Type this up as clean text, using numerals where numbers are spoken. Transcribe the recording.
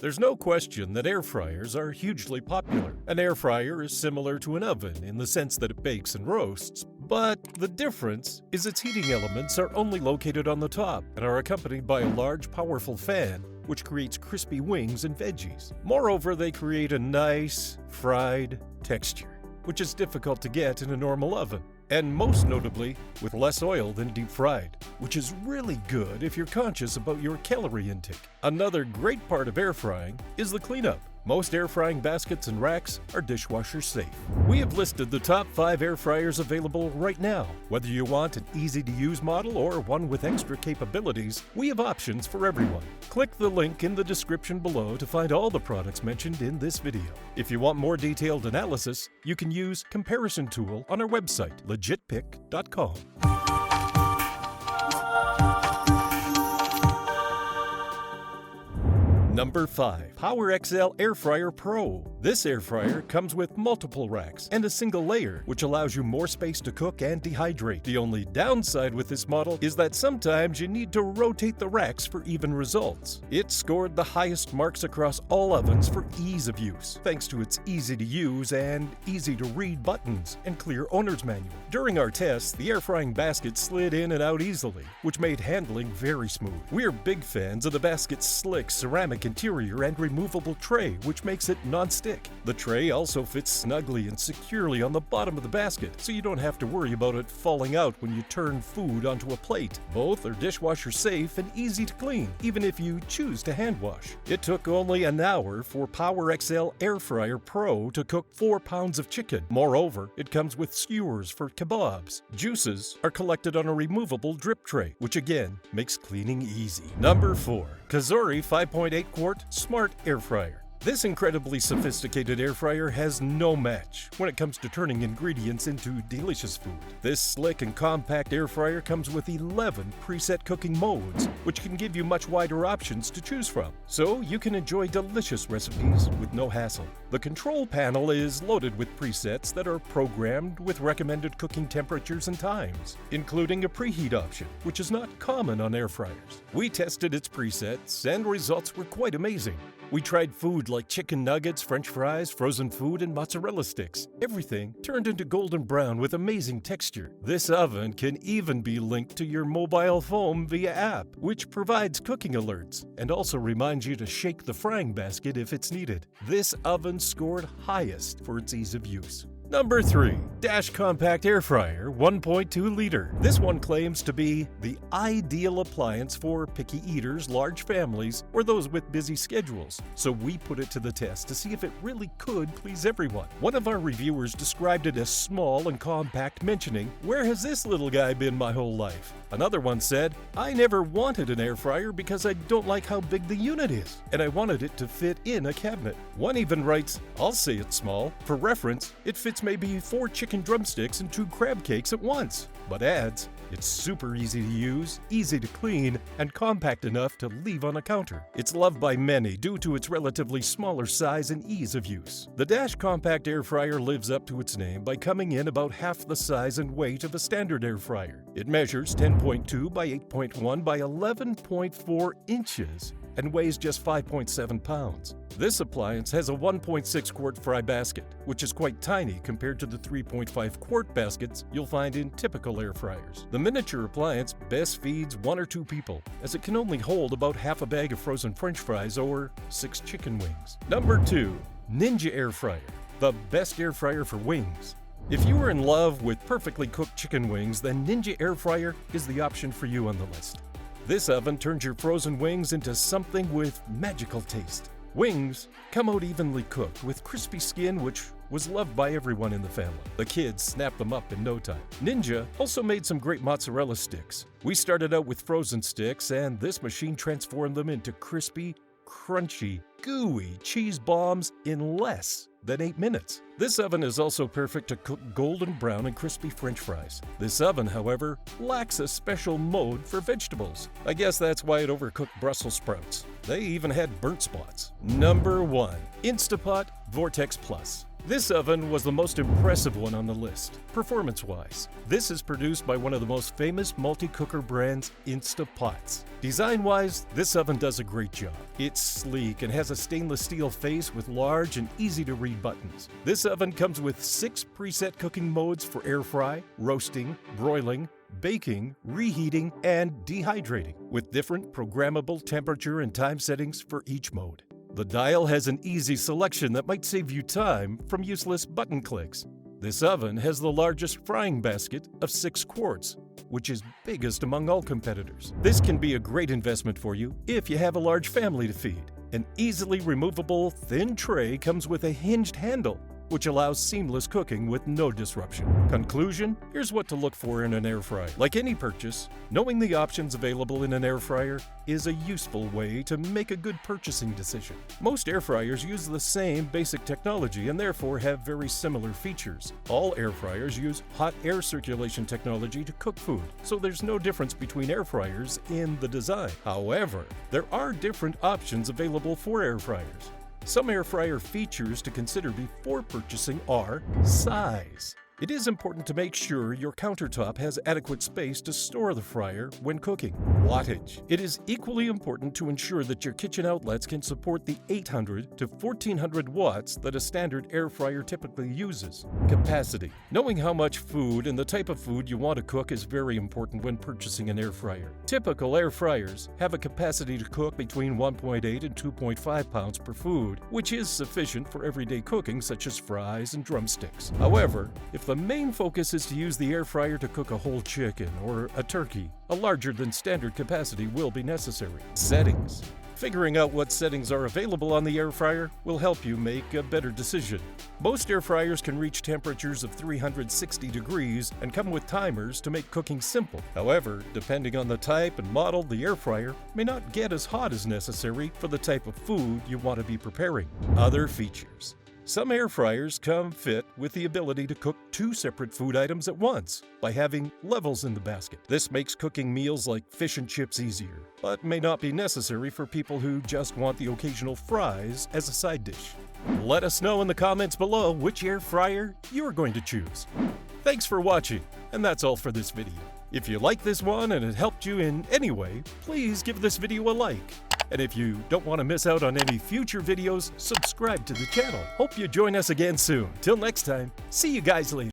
There's no question that air fryers are hugely popular. An air fryer is similar to an oven in the sense that it bakes and roasts, but the difference is its heating elements are only located on the top and are accompanied by a large, powerful fan which creates crispy wings and veggies. Moreover, they create a nice, fried texture, which is difficult to get in a normal oven, and most notably, with less oil than deep fried, which is really good if you're conscious about your calorie intake. Another great part of air frying is the cleanup. Most air frying baskets and racks are dishwasher safe. We have listed the top 5 air fryers available right now. Whether you want an easy-to-use model or one with extra capabilities, we have options for everyone. Click the link in the description below to find all the products mentioned in this video. If you want more detailed analysis, you can use Comparison Tool on our website, legitpick.com. Number 5. Power XL Air Fryer Pro. This air fryer comes with multiple racks and a single layer, which allows you more space to cook and dehydrate. The only downside with this model is that sometimes you need to rotate the racks for even results. It scored the highest marks across all ovens for ease of use, thanks to its easy-to-use and easy-to-read buttons and clear owner's manual. During our tests, the air frying basket slid in and out easily, which made handling very smooth. We're big fans of the basket's slick ceramic interior and removable tray, which makes it non-stick. The tray also fits snugly and securely on the bottom of the basket, so you don't have to worry about it falling out when you turn food onto a plate. Both are dishwasher safe and easy to clean, even if you choose to hand wash. It took only an hour for Power XL Air Fryer Pro to cook 4 pounds of chicken. Moreover, it comes with skewers for kebabs. Juices are collected on a removable drip tray, which again makes cleaning easy. Number 4. Cosori 5.8 quart Smart Air Fryer. This incredibly sophisticated air fryer has no match when it comes to turning ingredients into delicious food. This slick and compact air fryer comes with 11 preset cooking modes, which can give you much wider options to choose from, so you can enjoy delicious recipes with no hassle. The control panel is loaded with presets that are programmed with recommended cooking temperatures and times, including a preheat option, which is not common on air fryers. We tested its presets, and results were quite amazing. We tried food like chicken nuggets, french fries, frozen food, and mozzarella sticks. Everything turned into golden brown with amazing texture. This oven can even be linked to your mobile phone via app, which provides cooking alerts and also reminds you to shake the frying basket if it's needed. This oven scored highest for its ease of use. Number 3. Dash Compact Air Fryer 1.2 liter. This one claims to be the ideal appliance for picky eaters, large families, or those with busy schedules. So we put it to the test to see if it really could please everyone. One of our reviewers described it as small and compact, mentioning, "Where has this little guy been my whole life?" Another one said, "I never wanted an air fryer because I don't like how big the unit is, and I wanted it to fit in a cabinet." One even writes, "I'll say it's small. For reference, it fits maybe 4 chicken drumsticks and 2 crab cakes at once," but adds, "It's super easy to use, easy to clean, and compact enough to leave on a counter." It's loved by many due to its relatively smaller size and ease of use. The Dash Compact Air Fryer lives up to its name by coming in about half the size and weight of a standard air fryer. It measures 10.2 by 8.1 by 11.4 inches and weighs just 5.7 pounds. This appliance has a 1.6 quart fry basket, which is quite tiny compared to the 3.5 quart baskets you'll find in typical air fryers. The miniature appliance best feeds 1 or 2 people, as it can only hold about half a bag of frozen french fries or 6 chicken wings. Number 2. Ninja Air Fryer, the best air fryer for wings. If you are in love with perfectly cooked chicken wings, then Ninja Air Fryer is the option for you on the list. This oven turns your frozen wings into something with magical taste. Wings come out evenly cooked with crispy skin, which was loved by everyone in the family. The kids snapped them up in no time. Ninja also made some great mozzarella sticks. We started out with frozen sticks, and this machine transformed them into crispy, crunchy, gooey cheese bombs in less than 8 minutes. This oven is also perfect to cook golden brown and crispy french fries. This oven, however, lacks a special mode for vegetables. I guess that's why it overcooked Brussels sprouts. They even had burnt spots. Number 1. Instapot Vortex Plus. This oven was the most impressive one on the list, performance-wise. This is produced by one of the most famous multi-cooker brands, Instapots. Design-wise, this oven does a great job. It's sleek and has a stainless steel face with large and easy-to-read buttons. This oven comes with 6 preset cooking modes for air fry, roasting, broiling, baking, reheating, and dehydrating, with different programmable temperature and time settings for each mode. The dial has an easy selection that might save you time from useless button clicks. This oven has the largest frying basket of 6 quarts, which is biggest among all competitors. This can be a great investment for you if you have a large family to feed. An easily removable thin tray comes with a hinged handle, which allows seamless cooking with no disruption. Conclusion: here's what to look for in an air fryer. Like any purchase, knowing the options available in an air fryer is a useful way to make a good purchasing decision. Most air fryers use the same basic technology and therefore have very similar features. All air fryers use hot air circulation technology to cook food, so there's no difference between air fryers in the design. However, there are different options available for air fryers. Some air fryer features to consider before purchasing are size. It is important to make sure your countertop has adequate space to store the fryer when cooking. Wattage. It is equally important to ensure that your kitchen outlets can support the 800 to 1400 watts that a standard air fryer typically uses. Capacity. Knowing how much food and the type of food you want to cook is very important when purchasing an air fryer. Typical air fryers have a capacity to cook between 1.8 and 2.5 pounds per food, which is sufficient for everyday cooking such as fries and drumsticks. However, if the main focus is to use the air fryer to cook a whole chicken or a turkey, a larger than standard capacity will be necessary. Settings. Figuring out what settings are available on the air fryer will help you make a better decision. Most air fryers can reach temperatures of 360 degrees and come with timers to make cooking simple. However, depending on the type and model, the air fryer may not get as hot as necessary for the type of food you want to be preparing. Other features. Some air fryers come fit with the ability to cook 2 separate food items at once by having levels in the basket. This makes cooking meals like fish and chips easier, but may not be necessary for people who just want the occasional fries as a side dish. Let us know in the comments below which air fryer you're going to choose. Thanks for watching, and that's all for this video. If you like this one and it helped you in any way, please give this video a like. And if you don't want to miss out on any future videos, subscribe to the channel. Hope you join us again soon. Till next time, see you guys later.